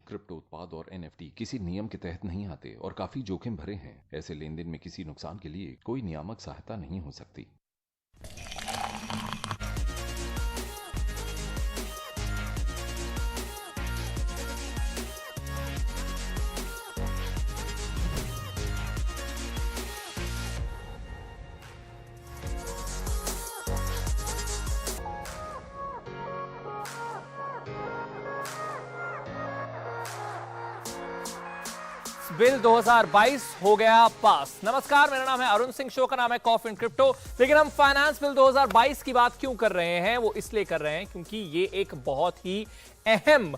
Crypto उत्पाद और NFT किसी नियम के तहत नहीं आते और काफी जोखिम भरे हैं। ऐसे लेन देन में किसी नुकसान के लिए कोई नियामक सहायता नहीं हो सकती। बिल 2022 हो गया पास। नमस्कार, मेरा नाम है अरुण सिंह, शो का नाम है कॉफी इन क्रिप्टो। लेकिन हम फाइनेंस बिल 2022 की बात क्यों कर रहे हैं? वो इसलिए कर रहे हैं क्योंकि ये एक बहुत ही अहम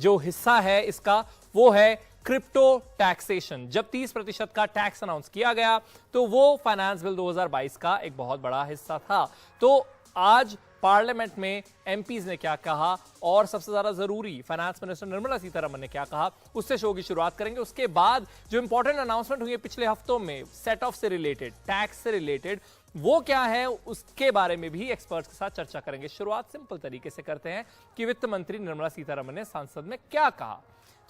जो हिस्सा है इसका वो है क्रिप्टो टैक्सेशन। जब 30% का टैक्स अनाउंस किया गया तो वो फाइनेंस बिल 2022 का एक बहुत बड़ा हिस्सा था। तो आज पार्लियामेंट में एमपीज ने क्या कहा और सबसे ज्यादा जरूरी फाइनेंस मिनिस्टर निर्मला सीतारमण ने क्या कहा, उससे शो की शुरुआत करेंगे। उसके बाद जो इंपॉर्टेंट अनाउंसमेंट हुई है पिछले हफ्तों में सेट ऑफ से रिलेटेड, टैक्स से रिलेटेड, वो क्या है उसके बारे में भी एक्सपर्ट्स के साथ चर्चा करेंगे। शुरुआत सिंपल तरीके से करते हैं कि वित्त मंत्री निर्मला सीतारमण ने संसद में क्या कहा।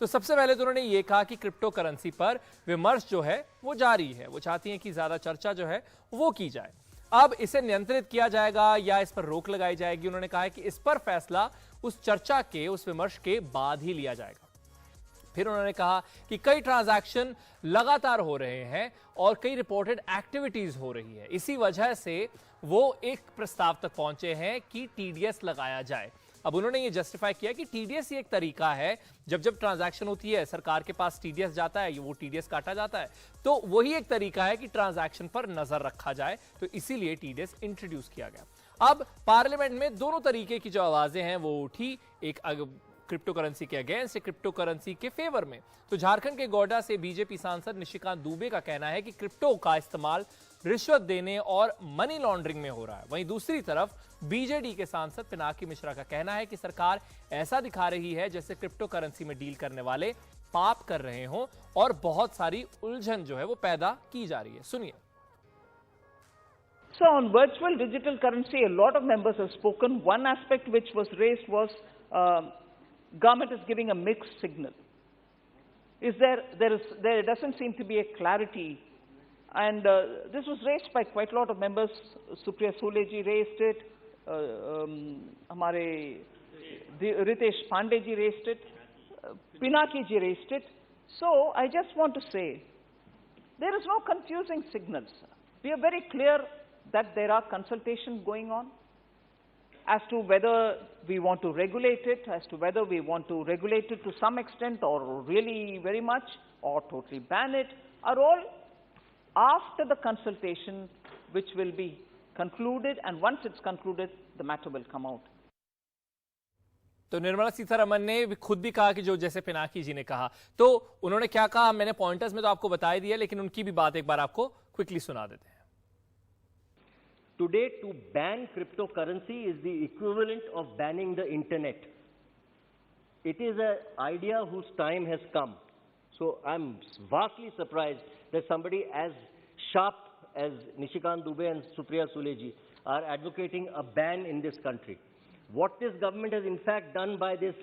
तो सबसे पहले तो उन्होंने ये कहा कि क्रिप्टो करेंसी पर विमर्श जो है वो जारी है। वो चाहती हैं कि ज्यादा चर्चा जो है वो की जाए। अब इसे नियंत्रित किया जाएगा या इस पर रोक लगाई जाएगी, उन्होंने कहा है कि इस पर फैसला उस चर्चा के, उस विमर्श के बाद ही लिया जाएगा। फिर उन्होंने कहा कि कई ट्रांजैक्शन लगातार हो रहे हैं और कई रिपोर्टेड एक्टिविटीज हो रही है। इसी वजह से वो एक प्रस्ताव तक पहुंचे हैं कि टीडीएस लगाया जाए। अब उन्होंने ये जस्टिफाई किया कि टीडीएस ही एक तरीका है, जब ट्रांजैक्शन होती है सरकार के पास टीडीएस जाता है, वो टीडीएस काटा जाता है, तो वही एक तरीका है कि ट्रांजैक्शन पर नजर रखा जाए। तो इसीलिए टीडीएस इंट्रोड्यूस किया गया। अब पार्लियामेंट में दोनों तरीके की जो आवाजें हैं वो उठी, एक क्रिप्टो करेंसी के अगेंस्ट, क्रिप्टो करेंसी के फेवर में। तो झारखंड के गोड्डा से बीजेपी सांसद निशिकांत दुबे का कहना है कि क्रिप्टो का इस्तेमाल रिश्वत देने और मनी लॉन्ड्रिंग में हो रहा है। वहीं दूसरी तरफ बीजेडी के सांसद पिनाकी मिश्रा का कहना है कि सरकार ऐसा दिखा रही है जैसे क्रिप्टो करेंसी में डील करने वाले पाप कर रहे हों और बहुत सारी उलझन जो है वो पैदा की जा रही है। सुनिए। So on virtual digital currency, a lot of members have spoken. One aspect which was raised was government is giving a mixed signal. There doesn't seem to be a clarity, and this was raised by quite a lot of members. Supriya Sule ji raised it. हमारे Ritesh Pandey ji raised it. Pinaki ji raised it. So I just want to say, there is no confusing signals. We are very clear that there are consultations going on as to whether we want to regulate it, as to whether we want to regulate it to some extent or really very much or totally ban it, are all after the consultation which will be concluded, and once it's concluded the matter will come out. तो निर्मला सीतारमण ने भी खुद भी कहा कि जो जैसे पिनाकी जी ने कहा, तो उन्होंने क्या कहा मैंने पॉइंटर्स में तो आपको बता ही दिया, लेकिन उनकी भी बात एक बार आपको क्विकली सुना देते हैं। Today, to ban cryptocurrency is the equivalent of banning the internet. It is an idea whose time has come. So I'm vastly surprised that somebody as sharp as Nishikant Dubey and Supriya Sule ji are advocating a ban in this country. What this government has in fact done by this,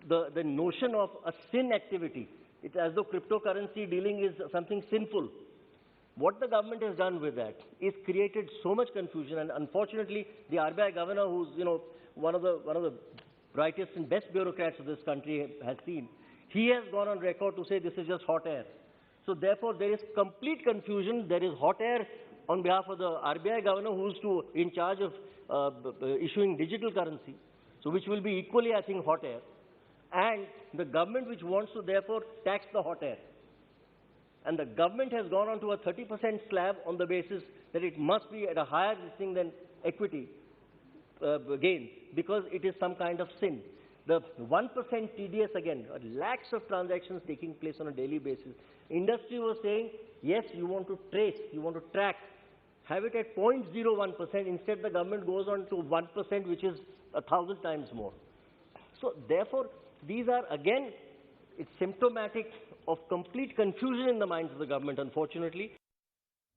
the notion of a sin activity, it's as though cryptocurrency dealing is something sinful. What the government has done with that is created so much confusion, and unfortunately, the RBI governor, who's one of the brightest and best bureaucrats of this country, has seen. He has gone on record to say this is just hot air. So therefore, there is complete confusion. There is hot air on behalf of the RBI governor, who's in charge of issuing digital currency, so which will be equally, I think, hot air, and the government which wants to therefore tax the hot air. And the government has gone on to a 30% slab on the basis that it must be at a higher listing than equity gains, because it is some kind of sin. The 1% TDS, again, lakhs of transactions taking place on a daily basis. Industry was saying, yes, you want to trace, you want to track, have it at 0.01%. Instead, the government goes on to 1%, which is 1,000 times more. So therefore, these are, again, it's symptomatic of complete confusion in the minds of the government, unfortunately.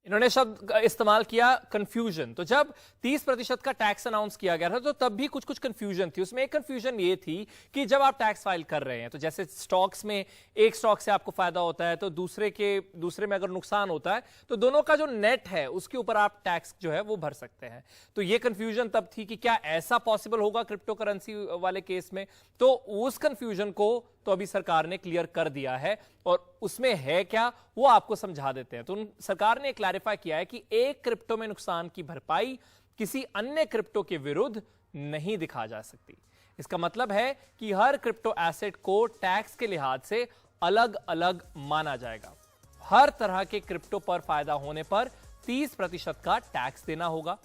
इन्होंने शब्द इस्तेमाल किया confusion. तो जब 30% का tax announce किया गया था तो तब भी कुछ कुछ कंफ्यूजन थी। उसमें एक कंफ्यूजन ये थी कि जब आप टैक्स फाइल कर रहे हैं तो जैसे स्टॉक्स में एक स्टॉक से आपको फायदा होता है तो दूसरे में अगर नुकसान होता है तो दोनों का जो नेट है उसके ऊपर आप टैक्स जो है वो भर सकते हैं। तो ये कंफ्यूजन तब थी कि क्या ऐसा पॉसिबल होगा क्रिप्टो करेंसी वाले केस में। तो उस कंफ्यूजन को तो अभी सरकार ने क्लियर कर दिया है और उसमें है क्या वो आपको समझा देते हैं। तो सरकार ने क्लैरिफाई किया है कि एक क्रिप्टो में नुकसान की भरपाई किसी अन्य क्रिप्टो के विरुद्ध नहीं दिखा जा सकती। इसका मतलब है कि हर क्रिप्टो एसेट को टैक्स के लिहाज से अलग अलग माना जाएगा। हर तरह के क्रिप्टो पर फायदा होने पर 30% का टैक्स देना होगा।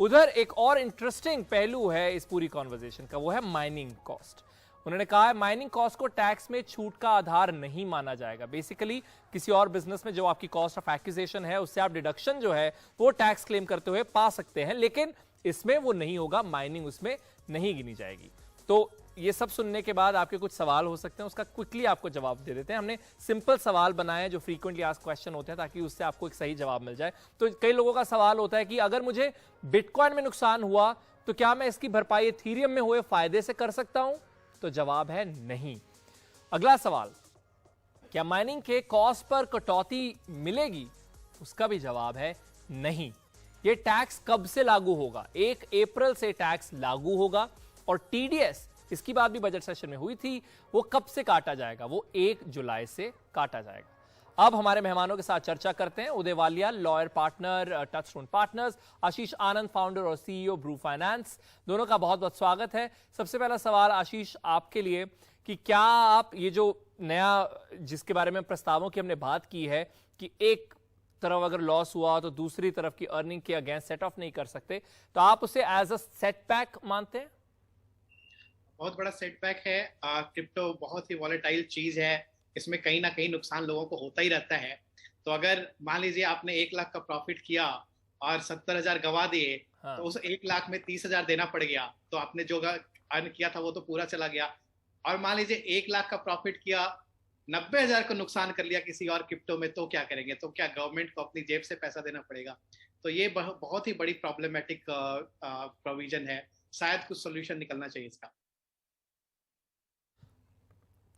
उधर एक और इंटरेस्टिंग पहलू है इस पूरी कॉन्वर्सेशन का, वो है माइनिंग कॉस्ट। उन्होंने कहा है माइनिंग कॉस्ट को टैक्स में छूट का आधार नहीं माना जाएगा। बेसिकली किसी और बिजनेस में जो आपकी कॉस्ट ऑफ एक्विजिशन है उससे आप डिडक्शन जो है वो टैक्स क्लेम करते हुए पा सकते हैं, लेकिन इसमें वो नहीं होगा, माइनिंग उसमें नहीं गिनी जाएगी। तो ये सब सुनने के बाद आपके कुछ सवाल हो सकते हैं, उसका क्विकली आपको जवाब दे देते हैं। हमने सिंपल सवाल बनाए हैं जो फ्रीक्वेंटली आस्क्ड क्वेश्चन होते हैं ताकि उससे आपको एक सही जवाब मिल जाए। तो कई लोगों का सवाल होता है कि अगर मुझे बिटकॉइन में नुकसान हुआ तो क्या मैं इसकी भरपाई इथीरियम में हुए फायदे से कर सकता हूं? तो जवाब है नहीं। अगला सवाल, क्या माइनिंग के कॉस्ट पर कटौती मिलेगी? उसका भी जवाब है नहीं। यह टैक्स कब से लागू होगा? 1 अप्रैल से टैक्स लागू होगा और टीडीएस, इसकी बात भी बजट सेशन में हुई थी, वो कब से काटा जाएगा? वो 1 जुलाई से काटा जाएगा। अब हमारे मेहमानों के साथ चर्चा करते हैं। Uday Walia, lawyer partner Touchstone Partners, Ashish Anand, founder और सीईओ ब्रू फाइनेंस, दोनों का बहुत बहुत स्वागत है। सबसे पहला सवाल आशीष आपके लिए कि क्या आप ये जो नया जिसके बारे में प्रस्तावों की हमने बात की है कि एक तरफ अगर लॉस हुआ तो दूसरी तरफ की अर्निंग के अगेंस्ट सेट ऑफ नहीं कर सकते, तो आप उसे एज अ सेटबैक मानते हैं? बहुत बड़ा सेटबैक है। क्रिप्टो बहुत ही वॉलेटाइल चीज है, इसमें कहीं ना कहीं नुकसान लोगों को होता ही रहता है। तो अगर मान लीजिए आपने 1 लाख का प्रॉफिट किया और 70,000 गवा दिए, हाँ। तो उस 1 लाख में 30,000 देना पड़ गया, तो आपने जो अर्न किया था वो तो पूरा चला गया। और मान लीजिए 1 लाख का प्रॉफिट किया, 90,000 को नुकसान कर लिया किसी और क्रिप्टो में, तो क्या करेंगे? तो क्या गवर्नमेंट को अपनी जेब से पैसा देना पड़ेगा? तो ये बहुत ही बड़ी प्रॉब्लमेटिक प्रोविजन है। शायद कुछ सोल्यूशन निकलना चाहिए इसका।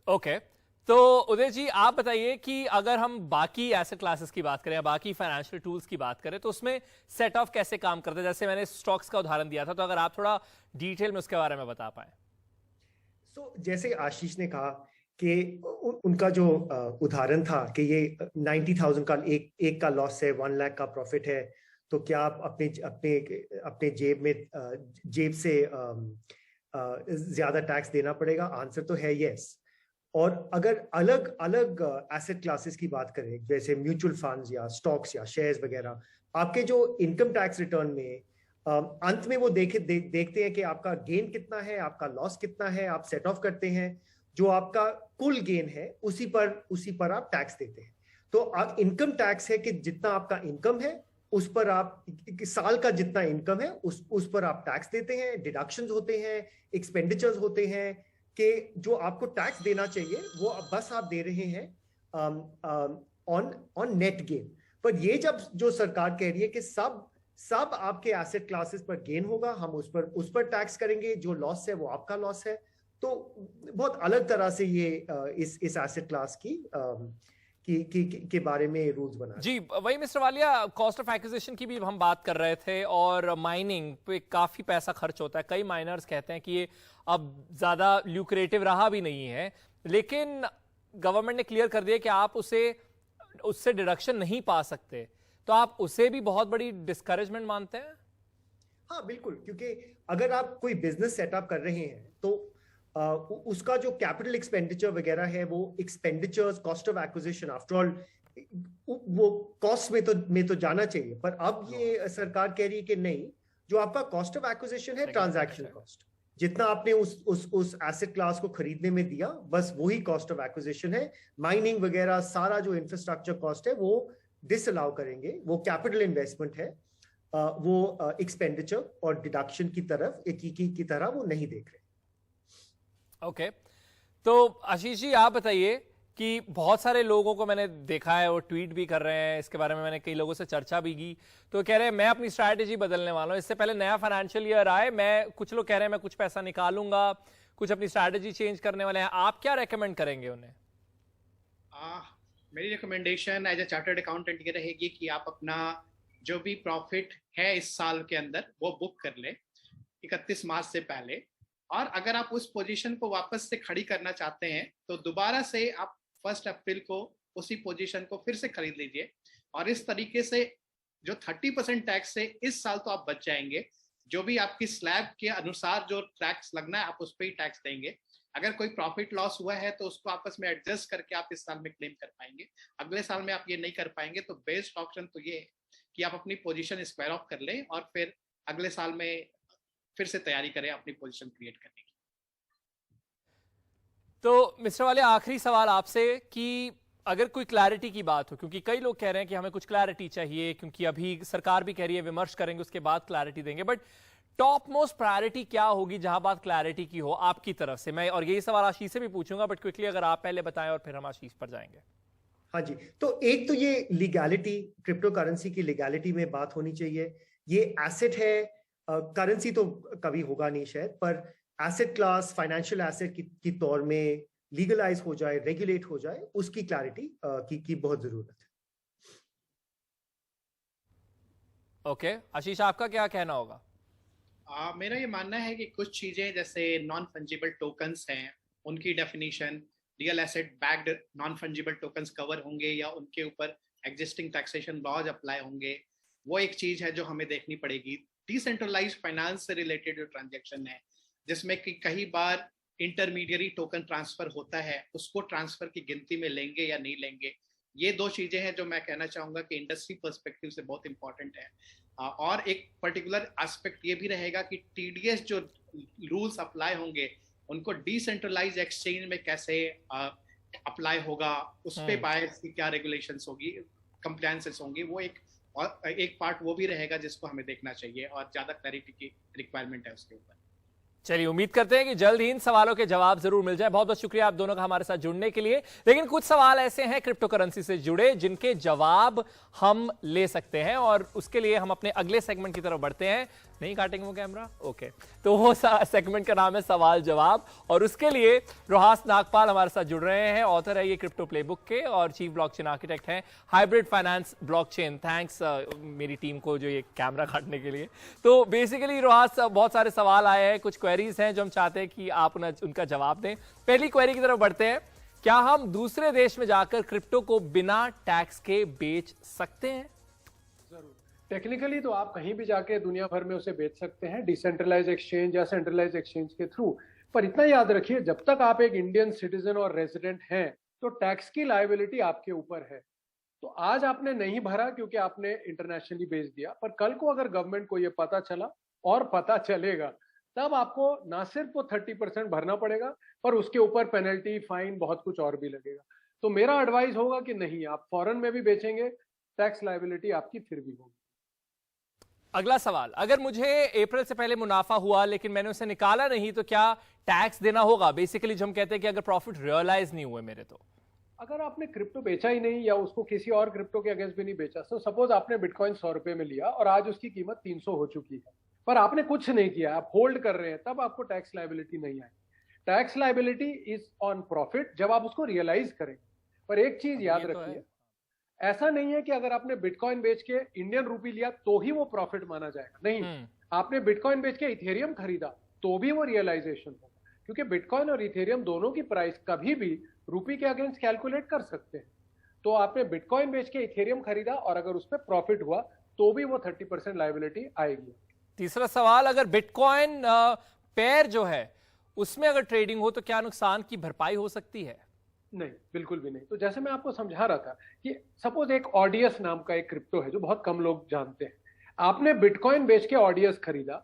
ओके, तो उदय जी आप बताइए कि अगर हम बाकी एसेट क्लासेस की बात करें या बाकी फाइनेंशियल टूल्स की बात करें तो उसमें सेट ऑफ कैसे काम करते हैं? जैसे मैंने स्टॉक्स का उदाहरण दिया था, तो अगर आप थोड़ा डिटेल में उसके बारे में बता पाए। जैसे आशीष ने कहा कि उनका जो उदाहरण था कि ये 90,000 का एक का लॉस है, 1 लाख का प्रॉफिट है, तो क्या आप अपने जेब से ज्यादा टैक्स देना पड़ेगा? आंसर तो है यस। और अगर अलग अलग एसेट क्लासेस की बात करें, जैसे म्यूचुअल फंड्स या स्टॉक्स या शेयर्स वगैरह, आपके जो इनकम टैक्स रिटर्न में अंत में वो देखते हैं कि आपका गेन कितना है, आपका लॉस कितना है, आप सेट ऑफ करते हैं। जो आपका कुल गेन है उसी पर आप टैक्स देते हैं। तो इनकम टैक्स है कि जितना आपका इनकम है उस पर आप साल का जितना इनकम है उस पर आप टैक्स देते हैं। डिडक्शंस होते हैं, एक्सपेंडिचर्स होते हैं कि जो आपको टैक्स देना चाहिए वो बस आप दे रहे हैं ऑन नेट गेन। पर ये जब जो सरकार कह रही है कि सब आपके एसेट क्लासेस पर गेन होगा, हम उस पर टैक्स करेंगे, जो लॉस है वो आपका लॉस है, तो बहुत अलग तरह से ये इस एसेट क्लास के बारे में रूल्स बना जी। वही mister Walia, cost of acquisition की भी हम बात कर रहे थे और माइनिंग पे काफी पैसा खर्च होता है। कई माइनर्स कहते हैं कि ये अब ज्यादा ल्यूक्रेटिव रहा भी नहीं है, लेकिन गवर्नमेंट ने क्लियर कर दिया कि आप उससे डिडक्शन नहीं पा सकते, तो आप उसे भी बहुत बड़ी डिस्करेजमेंट मानते हैं? हाँ बिल्कुल, क्योंकि अगर आप कोई बिजनेस सेटअप कर रहे हैं तो उसका जो कैपिटल एक्सपेंडिचर वगैरह है वो expenditures, cost of acquisition, after all वो कॉस्ट में तो जाना चाहिए। पर अब ये सरकार कह रही है कि नहीं, जो आपका कॉस्ट ऑफ एक्विजिशन है, ट्रांजैक्शन कॉस्ट, जितना आपने उस एसेट क्लास को खरीदने में दिया, बस वही कॉस्ट ऑफ एक्विजिशन है। माइनिंग वगैरह सारा जो इंफ्रास्ट्रक्चर कॉस्ट है वो डिसअलाउ करेंगे। वो कैपिटल इन्वेस्टमेंट है, वो एक्सपेंडिचर और डिडक्शन की तरह वो नहीं देख रहे। ओके, तो आशीष जी आप बताइए कि बहुत सारे लोगों को मैंने देखा है, वो ट्वीट भी कर रहे हैं, इसके बारे में मैंने कई लोगों से चर्चा भी की, तो कह रहे हैं मैं अपनी स्ट्रैटेजी बदलने वाला हूं, इससे पहले नया फाइनेंशियल ईयर आए, मैं कुछ लोग कह रहे हैं मैं कुछ पैसा निकालूंगा, कुछ अपनी स्ट्रैटेजी चेंज करने वाले हैं। आप क्या रेकमेंड करेंगे उन्हें? मेरी recommendation as a chartered accountant ये रहेगी कि आप अपना जो भी प्रॉफिट है इस साल के अंदर वो बुक कर ले 31 मार्च से पहले, और अगर आप उस पोजीशन को वापस से खड़ी करना चाहते हैं तो दोबारा से आप 1 अप्रैल को उसी पोजीशन को फिर से खरीद लीजिए, और इस तरीके से जो 30% टैक्स से इस साल तो आप बच जाएंगे। जो भी आपकी स्लैब के अनुसार जो टैक्स लगना है आप उस पर ही टैक्स देंगे। अगर कोई प्रॉफिट लॉस हुआ है तो उसको आपस में एडजस्ट करके आप इस साल में क्लेम कर पाएंगे। अगले साल में आप ये नहीं कर पाएंगे, तो बेस्ट ऑप्शन तो ये है कि आप अपनी पोजीशन स्क्वायर ऑफ कर लें और फिर अगले साल में फिर से तैयारी करें अपनी पोजीशन क्रिएट करने की। तो मिस्टर वाले, आखिरी सवाल आपसे कि अगर कोई क्लैरिटी की बात हो, क्योंकि कई लोग कह रहे हैं कि हमें कुछ क्लैरिटी चाहिए, क्योंकि अभी सरकार भी कह रही है विमर्श करेंगे उसके बाद क्लैरिटी देंगे, बट टॉप मोस्ट प्रायोरिटी क्या होगी जहां बात क्लैरिटी की हो आपकी तरफ से? मैं और यही सवाल आशीष से भी पूछूंगा, बट क्विकली अगर आप पहले बताएं और फिर हम आशीष पर जाएंगे। हाँ जी, तो एक तो ये लीगैलिटी, क्रिप्टो करेंसी की लीगैलिटी में बात होनी चाहिए। ये एसेट है, करेंसी तो कभी होगा नहीं शायद, पर एसेट क्लास, फाइनेंशियल एसेट की तौर में लीगलाइज हो जाए, रेगुलेट हो जाए, उसकी क्लैरिटी की बहुत जरूरत है। ओके, आशीष आपका क्या कहना होगा? मेरा ये मानना है कि कुछ चीजें जैसे नॉन फंजिबल टोकन्स हैं, उनकी definition, real asset backed non fungible tokens cover होंगे या उनके ऊपर एग्जिस्टिंग टैक्सेशन लॉज अप्लाई होंगे, वो एक चीज है जो हमें देखनी पड़ेगी। डिसेंट्रलाइज्ड फाइनेंस से रिलेटेड जो ट्रांजैक्शन है जिसमें कि कई बार इंटरमीडियरी टोकन ट्रांसफर होता है, उसको ट्रांसफर की गिनती में लेंगे या नहीं लेंगे, ये दो चीजें हैं जो मैं कहना चाहूंगा कि इंडस्ट्री पर्सपेक्टिव से बहुत इंपॉर्टेंट है। और एक पर्टिकुलर एस्पेक्ट ये भी रहेगा कि टीडीएस जो रूल्स अप्लाई होंगे उनको डिसेंट्रलाइज एक्सचेंज में कैसे अप्लाई होगा, उस पे बायर्स की क्या रेगुलेशंस होगी, कंप्लायंसेस होंगी, वो एक पार्ट वो भी रहेगा जिसको हमें देखना चाहिए और ज्यादा क्लैरिटी की रिक्वायरमेंट है उसके ऊपर। चलिए, उम्मीद करते हैं कि जल्द ही इन सवालों के जवाब जरूर मिल जाए। बहुत बहुत शुक्रिया आप दोनों का हमारे साथ जुड़ने के लिए। लेकिन कुछ सवाल ऐसे हैं क्रिप्टो करेंसी से जुड़े जिनके जवाब हम ले सकते हैं, और उसके लिए हम अपने अगले सेगमेंट की तरफ बढ़ते हैं। नहीं काटेंगे वो कैमरा? ओके, तो वो सेगमेंट का नाम है सवाल जवाब, और उसके लिए रोहास नागपाल हमारे साथ जुड़ रहे हैं। ऑथर है ये क्रिप्टो प्लेबुक के और चीफ ब्लॉकचेन आर्किटेक्ट हैं हाइब्रिड फाइनेंस ब्लॉकचेन। थैंक्स मेरी टीम को जो ये कैमरा काटने के लिए। तो बेसिकली रोहास, बहुत सारे सवाल आए हैं, कुछ क्वेरीज हैं जो हम चाहते हैं कि आप उनका जवाब दें। पहली क्वेरी की तरफ बढ़ते हैं, क्या हम दूसरे देश में जाकर क्रिप्टो को बिना टैक्स के बेच सकते हैं? टेक्निकली तो आप कहीं भी जाके दुनिया भर में उसे बेच सकते हैं, डिसेंट्रलाइज एक्सचेंज या सेंट्रलाइज एक्सचेंज के थ्रू। पर इतना याद रखिए, जब तक आप एक इंडियन सिटीजन और रेजिडेंट हैं तो टैक्स की लायबिलिटी आपके ऊपर है। तो आज आपने नहीं भरा क्योंकि आपने इंटरनेशनली बेच दिया, पर कल को अगर गवर्नमेंट को ये पता चला और पता चलेगा, तब आपको ना सिर्फ वो 30% भरना पड़ेगा, पर उसके ऊपर पेनल्टी, फाइन, बहुत कुछ और भी लगेगा। तो मेरा एडवाइस होगा कि नहीं, आप फॉरेन में भी बेचेंगे, टैक्स लायबिलिटी आपकी फिर भी होगी। अगला सवाल, अगर मुझे अप्रैल से पहले मुनाफा हुआ लेकिन मैंने उसे निकाला नहीं, तो क्या टैक्स देना होगा? बेसिकली जो हम कहते हैं कि अगर प्रॉफिट रियलाइज नहीं हुए मेरे, तो अगर आपने क्रिप्टो बेचा ही नहीं या उसको किसी और क्रिप्टो के अगेंस्ट भी नहीं बेचा, तो सपोज आपने बिटकॉइन 100 रुपए में लिया और आज उसकी कीमत 300 हो चुकी है, पर आपने कुछ नहीं किया, आप होल्ड कर रहे हैं, तब आपको टैक्स लायबिलिटी नहीं आएगी। Tax liability is on profit जब आप उसको रियलाइज करेंगे। पर एक चीज याद रखिए, ऐसा नहीं है कि अगर आपने बिटकॉइन बेच के इंडियन रूपी लिया तो ही वो प्रॉफिट माना जाएगा। नहीं, आपने बिटकॉइन बेच के इथेरियम खरीदा तो भी वो रियलाइजेशन होगा, क्योंकि बिटकॉइन और इथेरियम दोनों की प्राइस कभी भी रूपी के अगेंस्ट कैलकुलेट कर सकते हैं। तो आपने बिटकॉइन बेच के इथेरियम खरीदा और अगर उस पर प्रॉफिट हुआ तो भी वो 30% लायबिलिटी आएगी। तीसरा सवाल, अगर बिटकॉइन पेयर जो है उसमें अगर ट्रेडिंग हो तो क्या नुकसान की भरपाई हो सकती है? नहीं, बिल्कुल भी नहीं। तो जैसे मैं आपको समझा रहा था कि सपोज एक ऑडियस नाम का एक क्रिप्टो है जो बहुत कम लोग जानते हैं, आपने बिटकॉइन बेच के ऑडियस खरीदा,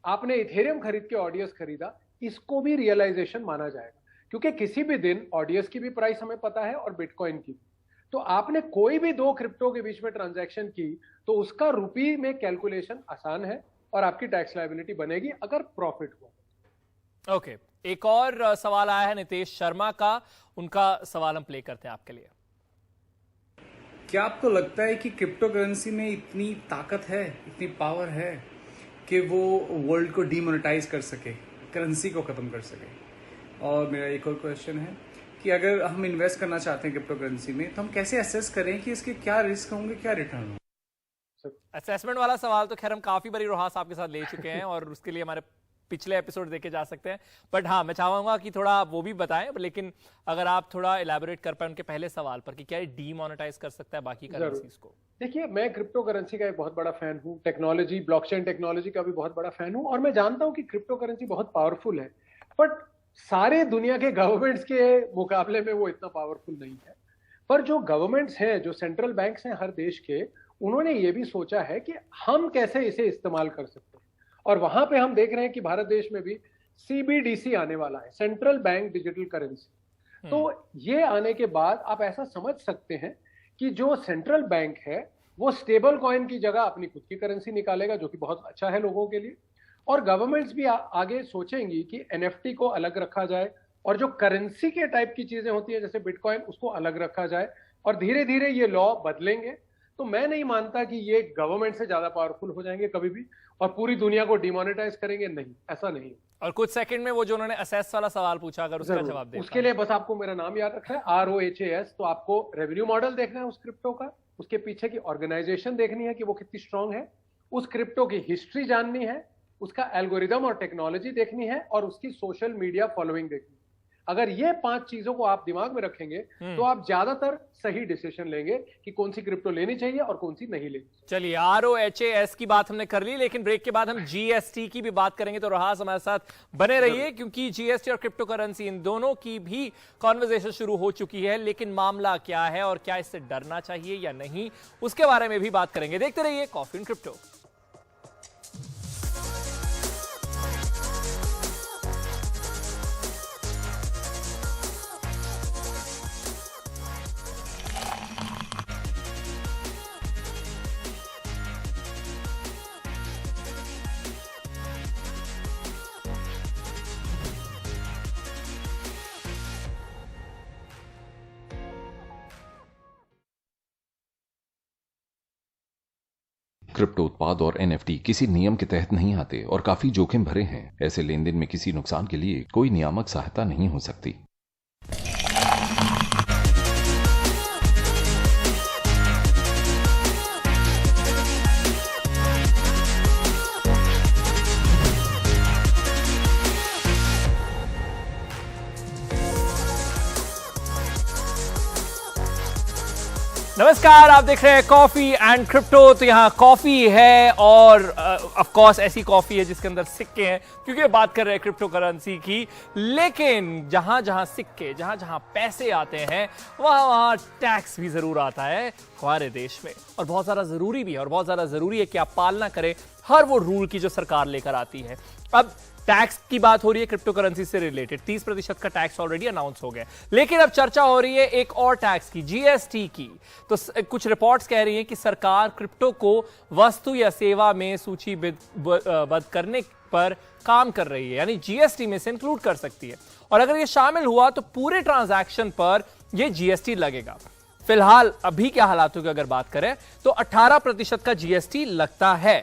आपने इथेरियम खरीद के ऑडियस खरीदा, इसको भी रियलाइजेशन माना जाएगा, क्योंकि किसी भी दिन ऑडियस की भी प्राइस हमें पता है और बिटकॉइन की भी। तो आपने कोई भी दो क्रिप्टो के बीच में ट्रांजैक्शन की तो उसका रुपी में कैलकुलेशन आसान है और आपकी टैक्स लायबिलिटी बनेगी अगर प्रॉफिट हुआ। ओके, एक और सवाल आया है नितेश शर्मा का, उनका सवाल हम प्ले करते हैं आपके लिए। क्या आपको लगता है कि क्रिप्टो करेंसी में इतनी ताकत है, इतनी पावर है कि वो वर्ल्ड को डीमोनेटाइज कर सके, करेंसी को ख़त्म कर सके? और मेरा एक और क्वेश्चन है कि अगर हम इन्वेस्ट करना चाहते हैं क्रिप्टो करेंसी में, तो हम कैसे असेस करें कि इसके क्या रिस्क होंगे, क्या रिटर्न होंगे? असेसमेंट वाला सवाल तो खैर हम काफी बारी रोहास आपके साथ ले चुके हैं और उसके लिए हमारे पिछले एपिसोड देखे जा सकते हैं, बट हाँ मैं चाहूंगा कि थोड़ा वो भी बताएं, लेकिन अगर आप थोड़ा इलैबोरेट कर पाए उनके पहले सवाल पर कि क्या ये डीमोनेटाइज कर सकता है बाकी करेंसीज को। देखिए, मैं क्रिप्टो करेंसी का एक बहुत बड़ा फैन हूँ, टेक्नोलॉजी, ब्लॉकचेन टेक्नोलॉजी का भी बहुत बड़ा फैन हूँ, और मैं जानता हूँ कि क्रिप्टो करेंसी बहुत पावरफुल है, बट सारे दुनिया के गवर्नमेंट्स के मुकाबले में वो इतना पावरफुल नहीं है। पर जो गवर्नमेंट्स हैं, जो सेंट्रल बैंक्स हैं हर देश के, उन्होंने ये भी सोचा है कि हम कैसे इसे इस्तेमाल कर सकते हैं, और वहां पे हम देख रहे हैं कि भारत देश में भी CBDC आने वाला है, सेंट्रल बैंक डिजिटल करेंसी। तो ये आने के बाद आप ऐसा समझ सकते हैं कि जो सेंट्रल बैंक है वो स्टेबल कॉइन की जगह अपनी खुद की करेंसी निकालेगा, जो कि बहुत अच्छा है लोगों के लिए। और गवर्नमेंट्स भी आगे सोचेंगी कि NFT को अलग रखा जाए, और जो करेंसी के टाइप की चीजें होती है जैसे बिटकॉइन, उसको अलग रखा जाए, और धीरे धीरे ये लॉ बदलेंगे। तो मैं नहीं मानता कि ये गवर्नमेंट से ज्यादा पावरफुल हो जाएंगे कभी भी और पूरी दुनिया को डिमोनेटाइज करेंगे, नहीं, ऐसा नहीं। और कुछ सेकंड में वो जो उन्होंने असेस वाला सवाल पूछा, अगर उसका जवाब दे उसके लिए बस आपको मेरा नाम याद रखना है, ROHAS। तो आपको रेवेन्यू मॉडल देखना है उस क्रिप्टो का, उसके पीछे की ऑर्गेनाइजेशन देखनी है कि वो कितनी स्ट्रांग है, उस क्रिप्टो की हिस्ट्री जाननी है, उसका एल्गोरिदम और टेक्नोलॉजी देखनी है, और उसकी सोशल मीडिया फॉलोइंग देखनी है। अगर ये 5 चीजों को आप दिमाग में रखेंगे तो आप ज्यादातर सही डिसीजन लेंगे कि कौन सी क्रिप्टो लेनी चाहिए और कौन सी नहीं लेनी। चलिए, ROHAS की बात हमने कर ली, लेकिन ब्रेक के बाद हम GST की भी बात करेंगे, तो रहास हमारे साथ बने रहिए, क्योंकि GST और क्रिप्टो करेंसी इन दोनों की भी कॉन्वर्सेशन शुरू हो चुकी है। लेकिन मामला क्या है और क्या इससे डरना चाहिए या नहीं, उसके बारे में भी बात करेंगे। देखते रहिए कॉफी इन क्रिप्टो। क्रिप्टो उत्पाद और NFT किसी नियम के तहत नहीं आते और काफी जोखिम भरे हैं। ऐसे लेन देन में किसी नुकसान के लिए कोई नियामक सहायता नहीं हो सकती। नमस्कार, आप देख रहे हैं कॉफी एंड क्रिप्टो। तो यहाँ कॉफी है और ऑफ कोर्स ऐसी कॉफी है जिसके अंदर सिक्के हैं, क्योंकि बात कर रहे हैं क्रिप्टो करेंसी की। लेकिन जहां जहां सिक्के, जहां जहां पैसे आते हैं, वहां वहां टैक्स भी जरूर आता है हमारे देश में, और बहुत ज्यादा जरूरी भी है। और बहुत ज्यादा जरूरी है कि आप पालना करें हर वो रूल की जो सरकार लेकर आती है। अब टैक्स की बात हो रही है क्रिप्टो करेंसी से रिलेटेड, 30% का टैक्स ऑलरेडी अनाउंस हो गया, लेकिन अब चर्चा हो रही है एक और टैक्स की, GST की। तो कुछ रिपोर्ट्स कह रही हैं कि सरकार क्रिप्टो को वस्तु या सेवा में सूचीबद्ध करने पर काम कर रही है, यानी GST में से इंक्लूड कर सकती है। और अगर ये शामिल हुआ तो पूरे ट्रांजैक्शन पर ये GST लगेगा। फिलहाल अभी के हालातों की अगर बात करें तो 18% का GST लगता है,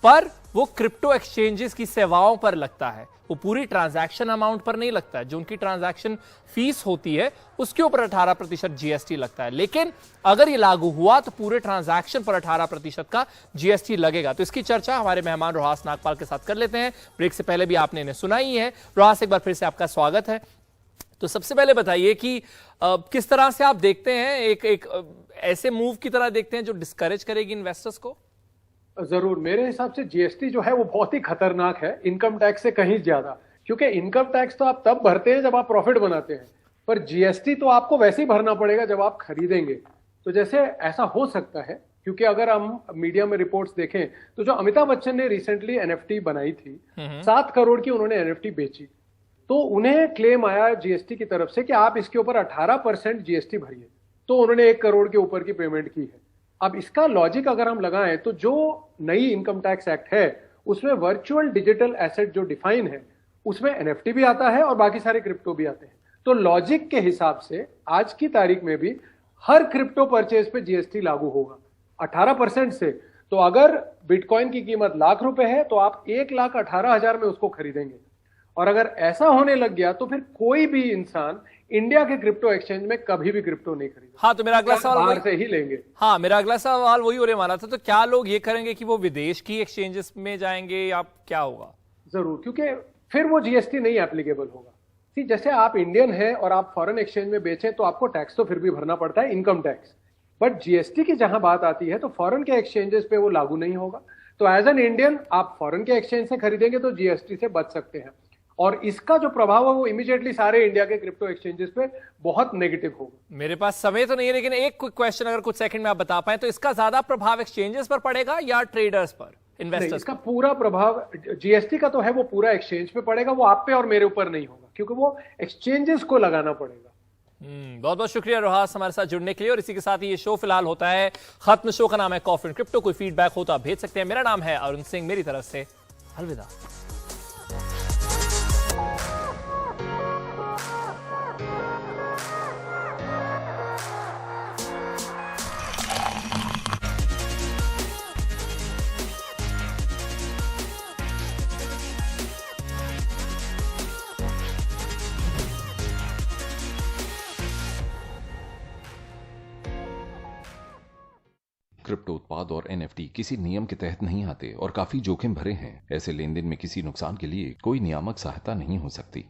पर वो क्रिप्टो एक्सचेंजेस की सेवाओं पर लगता है, वो पूरी ट्रांजैक्शन अमाउंट पर नहीं लगता है। जो उनकी ट्रांजैक्शन फीस होती है उसके ऊपर 18% GST लगता है। लेकिन अगर ये लागू हुआ तो पूरे ट्रांजैक्शन पर 18% का GST लगेगा। तो इसकी चर्चा हमारे मेहमान रोहास नागपाल के साथ कर लेते हैं। ब्रेक से पहले भी आपने इन्हें सुना ही है। रोहास, एक बार फिर से आपका स्वागत है। तो सबसे पहले बताइए कि किस तरह से आप देखते हैं, एक ऐसे मूव की तरह देखते हैं जो डिस्करेज करेगी इन्वेस्टर्स को? जरूर, मेरे हिसाब से GST जो है वो बहुत ही खतरनाक है, इनकम टैक्स से कहीं ज्यादा। क्योंकि इनकम टैक्स तो आप तब भरते हैं जब आप प्रॉफिट बनाते हैं, पर GST तो आपको वैसे ही भरना पड़ेगा जब आप खरीदेंगे। तो जैसे ऐसा हो सकता है, क्योंकि अगर हम मीडिया में रिपोर्ट्स देखें तो जो अमिताभ बच्चन ने रिसेंटली NFT बनाई थी, 7 करोड़ की उन्होंने NFT बेची, तो उन्हें क्लेम आया GST की तरफ से कि आप इसके ऊपर 18% GST भरिए। तो उन्होंने 1 करोड़ के ऊपर की पेमेंट की है। अब इसका लॉजिक अगर हम लगाएं तो जो नई इनकम टैक्स एक्ट है उसमें वर्चुअल डिजिटल एसेट जो डिफाइन है उसमें एनएफटी भी आता है और बाकी सारे क्रिप्टो भी आते हैं। तो लॉजिक के हिसाब से आज की तारीख में भी हर क्रिप्टो परचेज पे जीएसटी लागू होगा 18% से। तो अगर बिटकॉइन की कीमत ₹1,00,000 है तो आप 1,18,000 में उसको खरीदेंगे। और अगर ऐसा होने लग गया तो फिर कोई भी इंसान इंडिया के क्रिप्टो एक्सचेंज में कभी भी क्रिप्टो नहीं खरीदेगा। हाँ, तो मेरा अगला सवाल बाहर से ही लेंगे। हाँ, मेरा अगला सवाल वही होने वाला था। तो क्या लोग ये करेंगे कि वो विदेश की एक्सचेंजेस में जाएंगे या क्या होगा? जरूर, क्योंकि फिर वो जीएसटी नहीं एप्लीकेबल होगा। जैसे आप इंडियन है और आप फॉरेन एक्सचेंज में बेचें तो आपको टैक्स तो फिर भी भरना पड़ता है, इनकम टैक्स। बट जीएसटी की जहां बात आती है तो फॉरेन के एक्सचेंजेस पे वो लागू नहीं होगा। तो एज एन इंडियन आप फॉरेन के एक्सचेंज से खरीदेंगे तो जीएसटी से बच सकते हैं। और इसका जो प्रभाव है वो इमीडिएटली सारे इंडिया के क्रिप्टो एक्सचेंजेस पे बहुत नेगेटिव होगा। मेरे पास समय तो नहीं है, लेकिन एक क्विक क्वेश्चन अगर कुछ सेकंड में आप बता पाए तो इसका ज्यादा प्रभाव एक्सचेंजेस पर पड़ेगा या ट्रेडर्स पर, इन्वेस्टर्स? इसका पूरा प्रभाव जीएसटी का तो है वो पूरा एक्सचेंज पे पड़ेगा, वो आप पे और मेरे ऊपर नहीं होगा क्योंकि वो एक्सचेंजेस को लगाना पड़ेगा। बहुत बहुत शुक्रिया रोहास हमारे साथ जुड़ने के लिए। और इसी के साथ ही ये शो फिलहाल होता है खत्म। शो का नाम है कॉफी एंड क्रिप्टो। कोई फीडबैक हो तो आप भेज सकते हैं। मेरा नाम है अरुण सिंह, मेरी तरफ से अलविदा। क्रिप्टो उत्पाद और एनएफटी किसी नियम के तहत नहीं आते और काफी जोखिम भरे हैं। ऐसे लेन देन में किसी नुकसान के लिए कोई नियामक सहायता नहीं हो सकती।